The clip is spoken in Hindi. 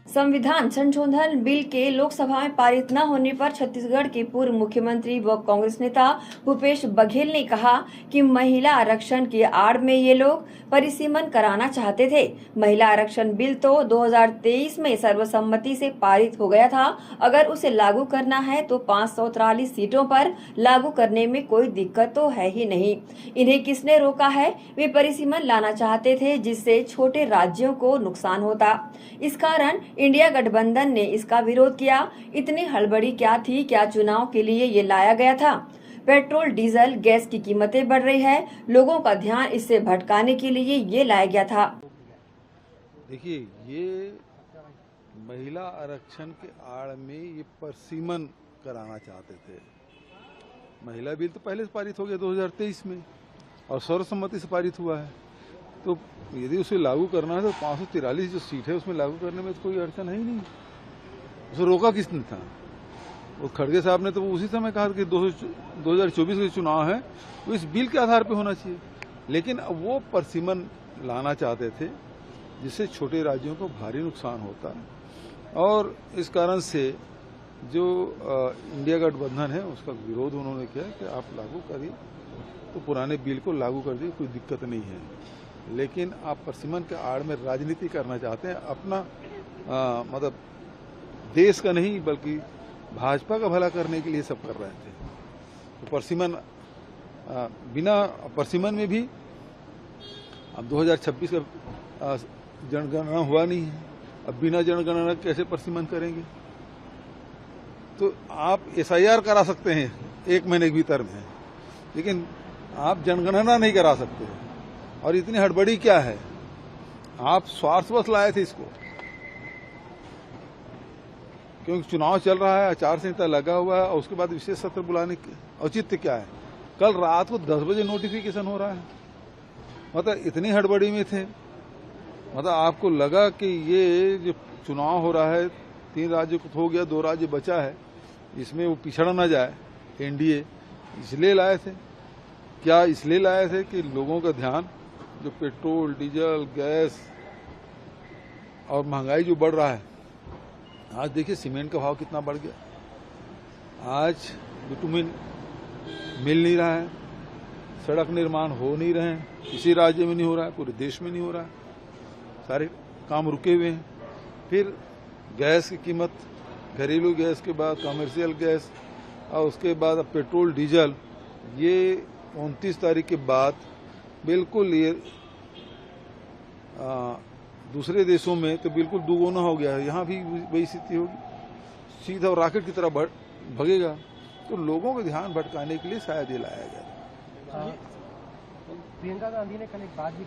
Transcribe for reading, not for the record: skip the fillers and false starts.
संविधान संशोधन बिल के लोकसभा में पारित न होने पर छत्तीसगढ़ के पूर्व मुख्यमंत्री व कांग्रेस नेता भूपेश बघेल ने कहा कि महिला आरक्षण की आड़ में ये लोग परिसीमन कराना चाहते थे। महिला आरक्षण बिल तो 2023 में सर्वसम्मति से पारित हो गया था। अगर उसे लागू करना है तो 543 सीटों पर लागू करने में कोई दिक्कत तो है ही नहीं। इन्हें किसने रोका है? वे परिसीमन लाना चाहते थे जिससे छोटे राज्यों को नुकसान होता। इस कारण इंडिया गठबंधन ने इसका विरोध किया। इतनी हड़बड़ी क्या थी? क्या चुनाव के लिए ये लाया गया था? पेट्रोल, डीजल, गैस की कीमतें बढ़ रही है, लोगों का ध्यान इससे भटकाने के लिए ये लाया गया था। देखिए, ये महिला आरक्षण के आड़ में ये परिसीमन कराना चाहते थे। महिला बिल तो पहले से पारित हो गया 2023 में और सर्वसम्मति से पारित हुआ है। तो यदि उसे लागू करना है तो 543 जो सीट है उसमें लागू करने में तो कोई अड़चन है ही नहीं। उसे रोका किसने था? वो खड़गे साहब ने तो उसी समय कहा कि 2024 के चुनाव है वो इस बिल के आधार पर होना चाहिए। लेकिन अब वो परिसीमन लाना चाहते थे जिससे छोटे राज्यों को भारी नुकसान होता और इस कारण से जो इंडिया गठबंधन है उसका विरोध उन्होंने किया कि आप लागू करिए, तो पुराने बिल को लागू कर दिए, कोई दिक्कत नहीं है। लेकिन आप परिसीमन के आड़ में राजनीति करना चाहते हैं, अपना मतलब देश का नहीं बल्कि भाजपा का भला करने के लिए सब कर रहे थे। तो परिसीमन बिना परिसीमन में भी अब 2026 का जनगणना हुआ नहीं है। अब बिना जनगणना कैसे परिसीमन करेंगे? तो आप SIR करा सकते हैं 1 महीने के भीतर में, लेकिन आप जनगणना नहीं करा सकते। और इतनी हड़बड़ी क्या है? आप स्वार्थवश लाए थे इसको, क्योंकि चुनाव चल रहा है, आचार संहिता लगा हुआ है और उसके बाद विशेष सत्र बुलाने के औचित्य क्या है? कल रात को 10 बजे नोटिफिकेशन हो रहा है। मतलब इतनी हड़बड़ी में थे, मतलब आपको लगा कि ये जो चुनाव हो रहा है 3 राज्यों को हो गया, 2 राज्य बचा है, इसमें वो पिछड़ ना जाए NDA, इसलिए लाए थे। क्या इसलिए लाए थे कि लोगों का ध्यान जो पेट्रोल, डीजल, गैस और महंगाई जो बढ़ रहा है। आज देखिए सीमेंट का भाव कितना बढ़ गया। आज बिटुमिन मिल नहीं रहा है, सड़क निर्माण हो नहीं रहे हैं, किसी राज्य में नहीं हो रहा है, पूरे देश में नहीं हो रहा है, सारे काम रुके हुए हैं। फिर गैस की कीमत, घरेलू गैस के बाद कमर्शियल गैस और उसके बाद अब पेट्रोल, डीजल, ये 29 तारीख के बाद बिल्कुल ये दूसरे देशों में तो बिल्कुल दुगुना हो गया है। यहाँ भी वही स्थिति होगी, सीधा रॉकेट की तरह भगेगा। तो लोगों को ध्यान भटकाने के लिए शायद ये लाया गया। प्रियंका गांधी ने कल एक बात भी